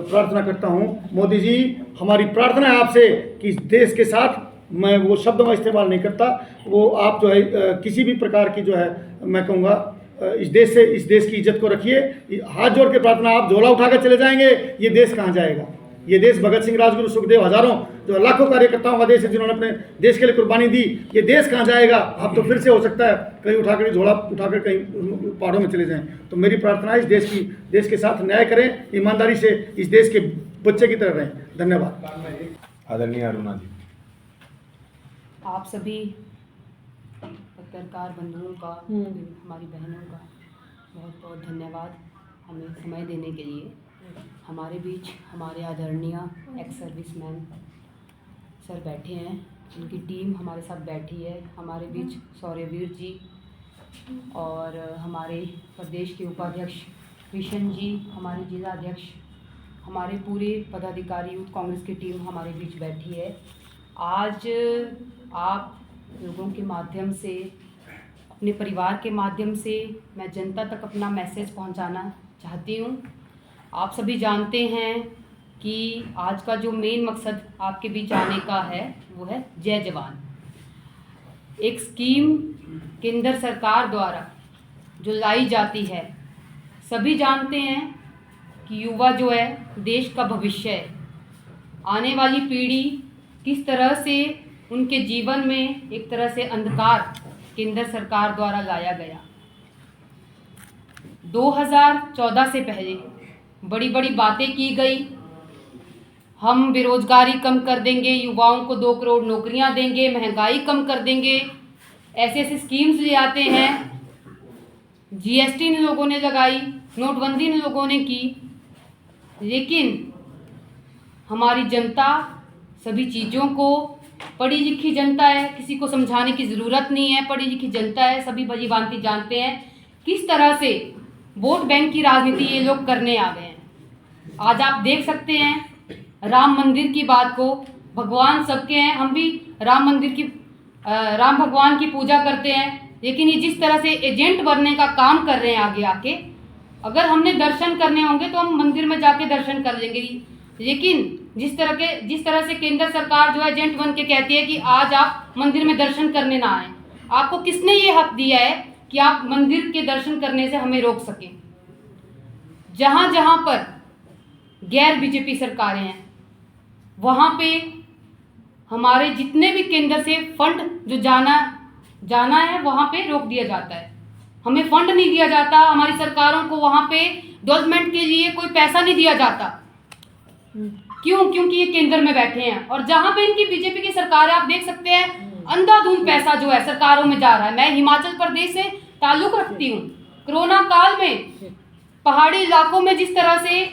प्रार्थना करता हूं मोदी जी, हमारी प्रार्थना है आपसे कि इस देश के साथ, मैं वो शब्दों का इस्तेमाल नहीं करता, वो आप जो है किसी भी प्रकार की जो है मैं कहूँगा इस देश की इज्जत को रखिए। हाथ जोड़ के प्रार्थना, आप झोला उठाकर चले जाएंगे, ये देश कहाँ जाएगा? ये देश भगत सिंह, राजगुरु, सुखदेव, हजारों जो लाखों कार्यकर्ताओं का देश है जिन्होंने अपने देश के लिए कुर्बानी दी, ये देश कहाँ जाएगा? आप तो फिर से हो सकता है कहीं उठाकर झोला उठाकर कहीं पहाड़ों में चले जाएं। तो मेरी प्रार्थना है इस देश के साथ न्याय करें, ईमानदारी से इस देश के बच्चे की तरह रहें। धन्यवाद। आदरणीय अरुणा जी। आप सभी पत्रकार बंधुओं का, हमारी बहनों का बहुत बहुत धन्यवाद हमें समय देने के लिए। हमारे बीच हमारे आदरणीय एक्स सर्विसमैन सर बैठे हैं, उनकी टीम हमारे साथ बैठी है। हमारे बीच शौर्यवीर जी और हमारे प्रदेश के उपाध्यक्ष किशन जी, हमारे जिला अध्यक्ष, हमारे पूरे पदाधिकारी यूथ कांग्रेस की टीम हमारे बीच बैठी है। आज आप लोगों के माध्यम से, अपने परिवार के माध्यम से मैं जनता तक अपना मैसेज पहुंचाना चाहती हूं। आप सभी जानते हैं कि आज का जो मेन मकसद आपके बीच आने का है वो है जय जवान। एक स्कीम केंद्र सरकार द्वारा जो लाई जाती है, सभी जानते हैं कि युवा जो है देश का भविष्य है। आने वाली पीढ़ी किस तरह से उनके जीवन में एक तरह से अंधकार केंद्र सरकार द्वारा लाया गया। 2014 से पहले बड़ी बड़ी बातें की गई, हम बेरोजगारी कम कर देंगे, युवाओं को 2 करोड़ नौकरियां देंगे, महंगाई कम कर देंगे, ऐसे ऐसे स्कीम्स ले आते हैं। जीएसटी ने लोगों ने लगाई, नोटबंदी ने लोगों ने की, लेकिन हमारी जनता सभी चीज़ों को, पढ़ी लिखी जनता है, किसी को समझाने की ज़रूरत नहीं है, पढ़ी लिखी जनता है, सभी भली भांति जानते हैं किस तरह से वोट बैंक की राजनीति ये लोग करने आ गए हैं। आज आप देख सकते हैं राम मंदिर की बात को, भगवान सबके हैं, हम भी राम भगवान की पूजा करते हैं, लेकिन ये जिस तरह से एजेंट बनने का काम कर रहे हैं आगे आके, अगर हमने दर्शन करने होंगे तो हम मंदिर में जाके दर्शन कर लेंगे, लेकिन जिस तरह से केंद्र सरकार जो है एजेंट बन के कहती है कि आज आप मंदिर में दर्शन करने ना आए, आपको किसने ये हक दिया है कि आप मंदिर के दर्शन करने से हमें रोक सकें? जहां जहां पर गैर बीजेपी सरकारें हैं, वहां पे हमारे जितने भी केंद्र से फंड जो जाना है वहां पे रोक दिया जाता है। हमें फंड नहीं दिया जाता, हमारी सरकारों को वहां पे डेवलपमेंट के लिए कोई पैसा नहीं दिया जाता। क्यों? क्योंकि ये केंद्र में बैठे हैं, और जहां पे इनकी बीजेपी की सरकार है, आप देख सकते हैं अंधाधुंध पैसा जो है सरकारों में जा रहा है। मैं हिमाचल प्रदेश से ताल्लुक रखती हूँ। कोरोना काल में पहाड़ी इलाकों में जिस तरह से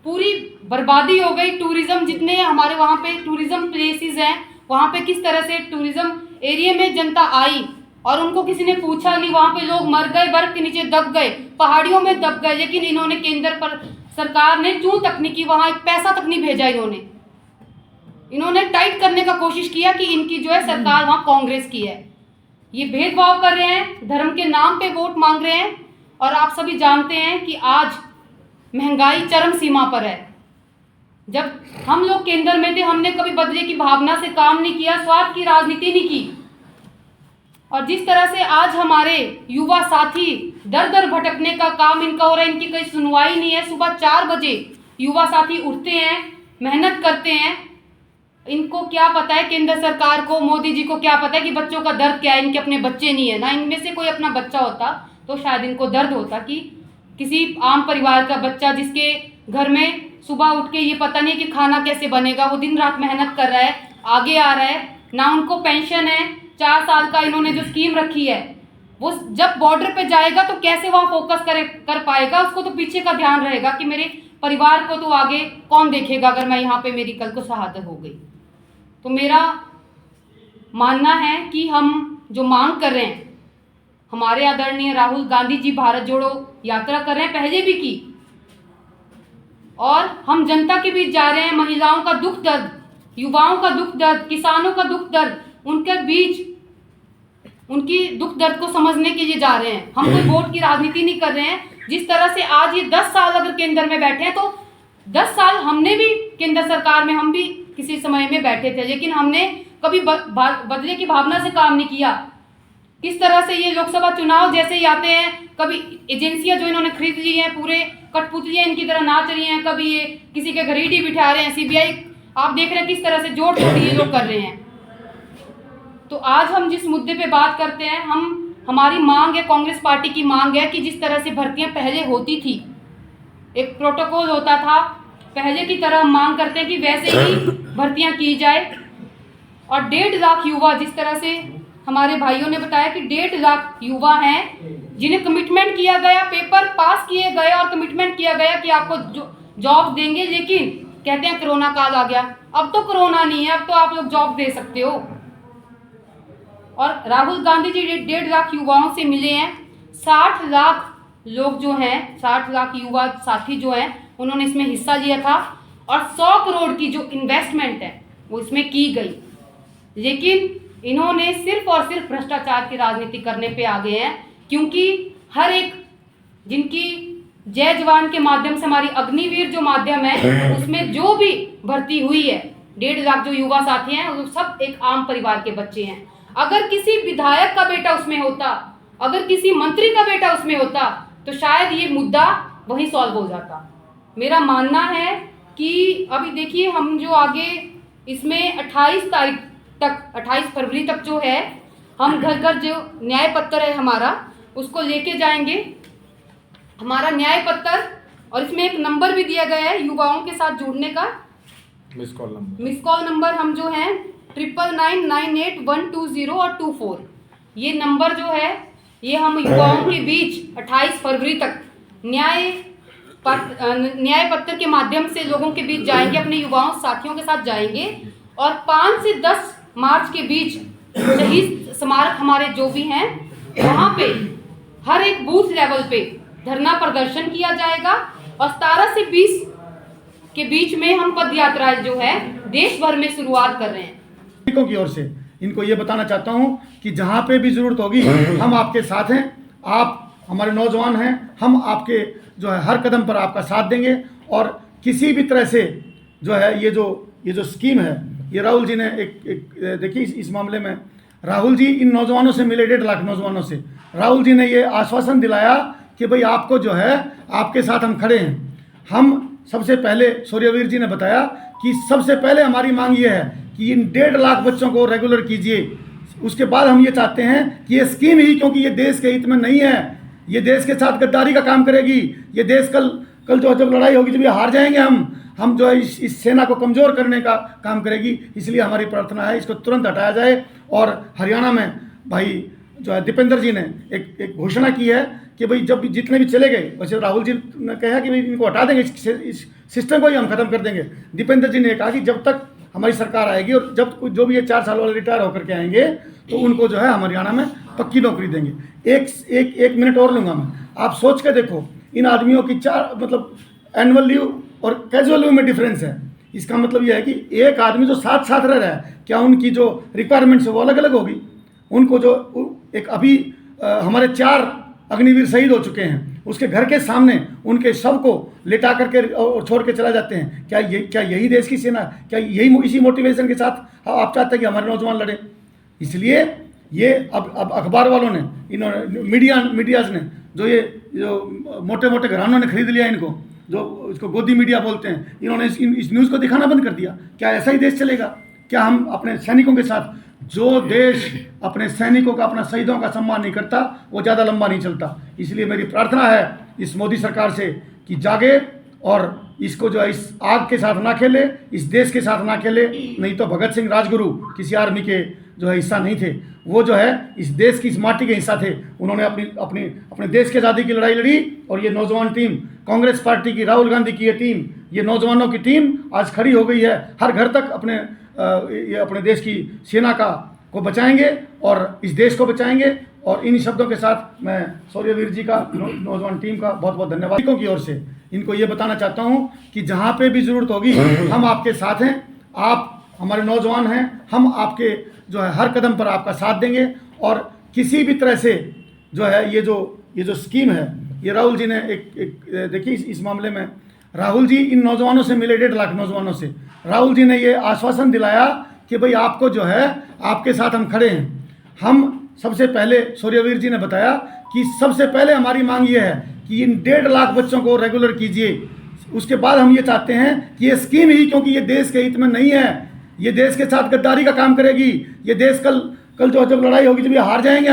पूरी बर्बादी हो गई, टूरिज्म जितने हमारे वहाँ पे टूरिज्म प्लेसेस हैं, वहाँ पे किस तरह से टूरिज्म एरिया में जनता आई और उनको किसी ने पूछा नहीं, वहाँ पे लोग मर गए, बर्फ के नीचे दब गए, पहाड़ियों में दब गए, लेकिन इन्होंने केंद्र पर सरकार ने चूं तक नहीं की, वहाँ एक पैसा तक नहीं भेजा। इन्होंने टाइट करने का कोशिश किया कि इनकी जो है सरकार वहाँ कांग्रेस की है। ये भेदभाव कर रहे हैं, धर्म के नाम पे वोट मांग रहे हैं, और आप सभी जानते हैं कि आज महंगाई चरम सीमा पर है। जब हम लोग केंद्र में थे, हमने कभी बदले की भावना से काम नहीं किया, स्वार्थ की राजनीति नहीं की, और जिस तरह से आज हमारे युवा साथी दर दर भटकने का काम इनका हो रहा है, इनकी कोई सुनवाई नहीं है। सुबह 4 बजे युवा साथी उठते हैं, मेहनत करते हैं, इनको क्या पता है केंद्र सरकार को, मोदी जी को क्या पता है कि बच्चों का दर्द क्या है। इनके अपने बच्चे नहीं है ना, इनमें से कोई अपना बच्चा होता तो शायद इनको दर्द होता कि किसी आम परिवार का बच्चा जिसके घर में सुबह उठ के ये पता नहीं कि खाना कैसे बनेगा, वो दिन रात मेहनत कर रहा है, आगे आ रहा है, ना उनको पेंशन है। 4 साल का इन्होंने जो स्कीम रखी है, वो जब बॉर्डर पे जाएगा तो कैसे वहाँ फोकस कर पाएगा? उसको तो पीछे का ध्यान रहेगा कि मेरे परिवार को तो आगे कौन देखेगा अगर मैं यहाँ पे मेरी कल को शहादत हो गई। तो मेरा मानना है कि हम जो मांग कर रहे हैं, हमारे आदरणीय राहुल गांधी जी भारत जोड़ो यात्रा कर रहे हैं, पहले भी की, और हम जनता के बीच जा रहे हैं। महिलाओं का दुख दर्द, युवाओं का दुख दर्द, किसानों का दुख दर्द, उनके बीच उनकी दुख दर्द को समझने के लिए जा रहे हैं। हम कोई वोट की राजनीति नहीं कर रहे हैं। जिस तरह से आज ये 10 साल अगर केंद्र में बैठे हैं, तो 10 साल हमने भी केंद्र सरकार में, हम भी किसी समय में बैठे थे, लेकिन हमने कभी बदले की भावना से काम नहीं किया। किस तरह से ये लोकसभा चुनाव जैसे ही आते हैं, कभी एजेंसियां जो इन्होंने खरीद ली हैं पूरे कठपुतलियां इनकी तरह नाच रही हैं, कभी ये किसी के घर ईडी बिठा रहे हैं, सीबीआई आप देख रहे हैं किस तरह से जोड़ तोड़ ये लोग कर रहे हैं। तो आज हम जिस मुद्दे पे बात करते हैं, हमारी मांग है, कांग्रेस पार्टी की मांग है कि जिस तरह से भर्तियां पहले होती थी, एक प्रोटोकॉल होता था, पहले की तरह हम मांग करते हैं कि वैसे ही भर्तियां की जाए। और 1.5 लाख युवा, जिस तरह से हमारे भाइयों ने बताया कि 1.5 लाख युवा हैं जिन्हें कमिटमेंट किया गया, पेपर पास किए गए और कमिटमेंट किया गया कि आपको जॉब देंगे, लेकिन कहते हैं कोरोना काल आ गया। अब तो कोरोना नहीं है, अब तो आप लोग जॉब दे सकते हो। और राहुल गांधी जी 1.5 लाख युवाओं से मिले हैं, 60 लाख लोग जो हैं, 60 लाख युवा साथी जो हैं, उन्होंने इसमें हिस्सा लिया था और 100 करोड़ की जो इन्वेस्टमेंट है वो इसमें की गई। लेकिन इन्होंने सिर्फ और सिर्फ भ्रष्टाचार की राजनीति करने पे आ गए हैं, क्योंकि हर एक जिनकी जय जवान के माध्यम से हमारी अग्निवीर जो माध्यम है उसमें जो भी भर्ती हुई है, 1.5 लाख जो युवा साथी हैं वो सब एक आम परिवार के बच्चे हैं। अगर किसी विधायक का बेटा उसमें होता, अगर किसी मंत्री का बेटा उसमें होता, तो शायद ये मुद्दा वहीं सॉल्व हो जाता। मेरा मानना है कि अभी देखिए हम जो आगे इसमें 28 तारीख तक, 28 फरवरी तक जो है, हम घर घर जो न्याय पत्र है हमारा उसको लेके जाएंगे। हमारा न्याय पत्र, और इसमें एक नंबर भी दिया गया है युवाओं के साथ जुड़ने का, मिस कॉल नंबर हम जो है 99998120 और 24, ये नंबर जो है ये हम युवाओं के बीच 28 फरवरी तक न्याय पत्र के माध्यम से लोगों के बीच जाएंगे, अपने युवाओं साथियों के साथ जाएंगे। और 5 से 10 मार्च के बीच शहीद स्मारक हमारे जो भी हैं वहाँ पे हर एक बूथ लेवल पे धरना प्रदर्शन किया जाएगा। और 17 से 20 के बीच में हम पद यात्रा जो है देश भर में शुरुआत कर रहे हैं। नागरिकों की ओर से इनको ये बताना चाहता हूँ कि जहाँ पे भी जरूरत होगी हम आपके साथ हैं, आप हमारे नौजवान हैं, हम आपके जो है हर कदम पर आपका साथ देंगे। और किसी भी तरह से जो है ये जो स्कीम है, ये राहुल जी ने एक देखिए इस मामले में राहुल जी इन नौजवानों से मिले, 1.5 लाख नौजवानों से राहुल जी ने ये आश्वासन दिलाया कि भाई आपको जो है आपके साथ हम खड़े हैं। हम सबसे पहले सूर्यवीर जी ने बताया कि सबसे पहले हमारी मांग ये है कि इन 1.5 लाख बच्चों को रेगुलर कीजिए। उसके बाद हम ये चाहते हैं कि ये स्कीम ही, क्योंकि ये देश के हित में नहीं है, ये देश के साथ गद्दारी का काम करेगी। ये देश कल जो जब लड़ाई होगी, जब ये हार जाएंगे हम जो है इस सेना को कमज़ोर करने का काम करेगी। इसलिए हमारी प्रार्थना है इसको तुरंत हटाया जाए। और हरियाणा में भाई जो है दीपेंद्र जी ने एक घोषणा की है कि भाई जब जितने भी चले गए, वैसे राहुल जी ने कहा कि भाई इनको हटा देंगे, इस सिस्टम को ही हम ख़त्म कर देंगे। दीपेंद्र जी ने कहा कि जब तक हमारी सरकार आएगी और जब जो भी ये 4 साल वाले रिटायर होकर के आएंगे तो उनको जो है हम हरियाणा में पक्की नौकरी देंगे। एक मिनट और लूँगा मैं, आप सोच के देखो इन आदमियों की 4 मतलब एनुअल लीव और कैजुअल लीव में डिफरेंस है। इसका मतलब यह है कि एक आदमी जो साथ साथ रह रहा है, क्या उनकी जो रिक्वायरमेंट्स है वो अलग अलग होगी। उनको जो एक अभी हमारे 4 अग्निवीर शहीद हो चुके हैं, उसके घर के सामने उनके शव को लिटा करके और छोड़ के चला जाते हैं। क्या यही देश की सेना, क्या यही इसी मोटिवेशन के साथ आप चाहते हैं कि हमारे नौजवान लड़े? इसलिए ये अब अखबार वालों ने, इन्होंने मीडियाज ने जो मोटे मोटे घरानों ने खरीद लिया इनको, जो इसको गोदी मीडिया बोलते हैं, इन्होंने इस न्यूज़ को दिखाना बंद कर दिया। क्या ऐसा ही देश चलेगा? क्या हम अपने सैनिकों के साथ, जो देश अपने सैनिकों का, अपना शहीदों का सम्मान नहीं करता वो ज़्यादा लंबा नहीं चलता। इसलिए मेरी प्रार्थना है इस मोदी सरकार से कि जागे और इसको जो है इस आग के साथ ना खेले, इस देश के साथ ना खेले। नहीं तो भगत सिंह राजगुरु किसी आर्मी के जो है हिस्सा नहीं थे, वो जो है इस देश की, इस माटी के हिस्सा थे। उन्होंने अपने देश की आज़ादी की लड़ाई लड़ी। और ये नौजवान टीम, कांग्रेस पार्टी की, राहुल गांधी की ये टीम, ये नौजवानों की टीम आज खड़ी हो गई है। हर घर तक ये अपने देश की सेना को बचाएंगे और इस देश को बचाएंगे। और इन शब्दों के साथ मैं सूर्यवीर जी का, नौजवान टीम का बहुत बहुत धन्यवाद। नागरिकों की ओर से इनको ये बताना चाहता हूँ कि जहाँ पे भी ज़रूरत होगी हम आपके साथ हैं, आप हमारे नौजवान हैं, हम आपके जो है हर कदम पर आपका साथ देंगे। और किसी भी तरह से जो है ये जो स्कीम है, ये राहुल जी ने एक देखिए इस मामले में राहुल जी इन नौजवानों से मिले, 1.5 लाख नौजवानों से। राहुल जी ने ये आश्वासन दिलाया कि भाई आपको जो है आपके साथ हम खड़े हैं। हम सबसे पहले सूर्यवीर जी ने बताया कि सबसे पहले हमारी मांग ये है कि इन 1.5 लाख बच्चों को रेगुलर कीजिए। उसके बाद हम ये चाहते हैं कि ये स्कीम ही, क्योंकि ये देश के हित में नहीं है, ये देश के साथ गद्दारी का काम करेगी। ये देश कल जो जब लड़ाई होगी, जब ये हार जाएंगे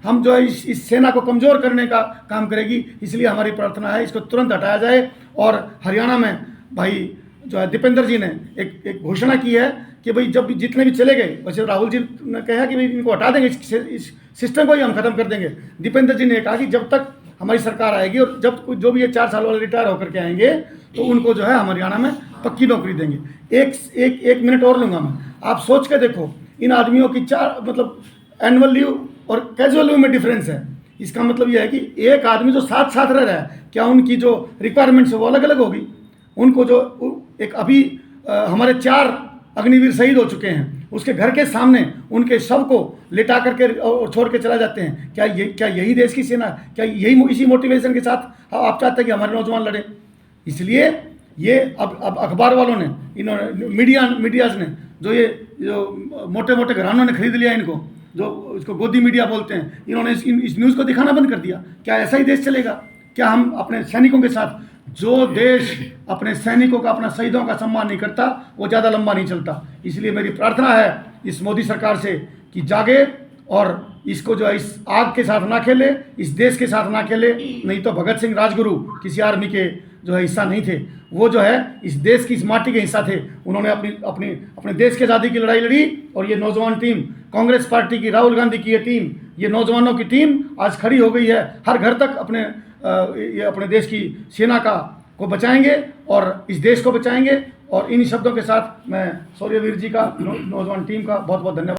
हम जो है इस सेना को कमज़ोर करने का काम करेगी। इसलिए हमारी प्रार्थना है इसको तुरंत हटाया जाए। और हरियाणा में भाई जो है दीपेंद्र जी ने एक घोषणा की है कि भाई जब भी जितने भी चले गए, वैसे राहुल जी ने कहा कि भाई इनको हटा देंगे, इस सिस्टम को ही हम ख़त्म कर देंगे। दीपेंद्र जी ने कहा कि जब तक हमारी सरकार आएगी और जब जो भी ये 4 साल वाले रिटायर होकर के आएंगे तो उनको जो है हम हरियाणा में पक्की नौकरी देंगे। एक मिनट और लूँगा मैं। आप सोच के देखो, इन आदमियों की 4 मतलब एनुअल लीव और कैजुअल लीव में डिफरेंस है। इसका मतलब यह है कि एक आदमी जो साथ साथ रह रहा है, क्या उनकी जो रिक्वायरमेंट्स है वो अलग अलग होगी। उनको जो एक अभी हमारे 4 अग्निवीर शहीद हो चुके हैं, उसके घर के सामने उनके शव को लिटा करके और छोड़ के चला जाते हैं। क्या यही देश की सेना? क्या यही इसी मोटिवेशन के साथ आप चाहते हैं कि हमारे नौजवान लड़े? इसलिए ये अब अखबार वालों ने, इन्होंने मीडियाज़ ने जो मोटे मोटे घरानों ने खरीद लिया इनको, जो इसको गोदी मीडिया बोलते हैं, इन्होंने इस न्यूज़ को दिखाना बंद कर दिया। क्या ऐसा ही देश चलेगा? क्या हम अपने सैनिकों के साथ, जो देश अपने सैनिकों का, अपना शहीदों का सम्मान नहीं करता, वो ज़्यादा लंबा नहीं चलता। इसलिए मेरी प्रार्थना है इस मोदी सरकार से कि जागे और इसको जो है इस आग के साथ ना खेले, इस देश के साथ ना खेले। नहीं तो भगत सिंह राजगुरु किसी आर्मी के जो है हिस्सा नहीं थे, वो जो है इस देश की, इस माटी के हिस्सा थे। उन्होंने अपने देश की आज़ादी की लड़ाई लड़ी। और ये नौजवान टीम, कांग्रेस पार्टी की, राहुल गांधी की ये टीम, ये नौजवानों की टीम आज खड़ी हो गई है। हर घर तक ये अपने देश की सेना को बचाएंगे और इस देश को बचाएंगे। और इन शब्दों के साथ मैं सूर्यवीर जी का, नौजवान टीम का बहुत बहुत धन्यवाद।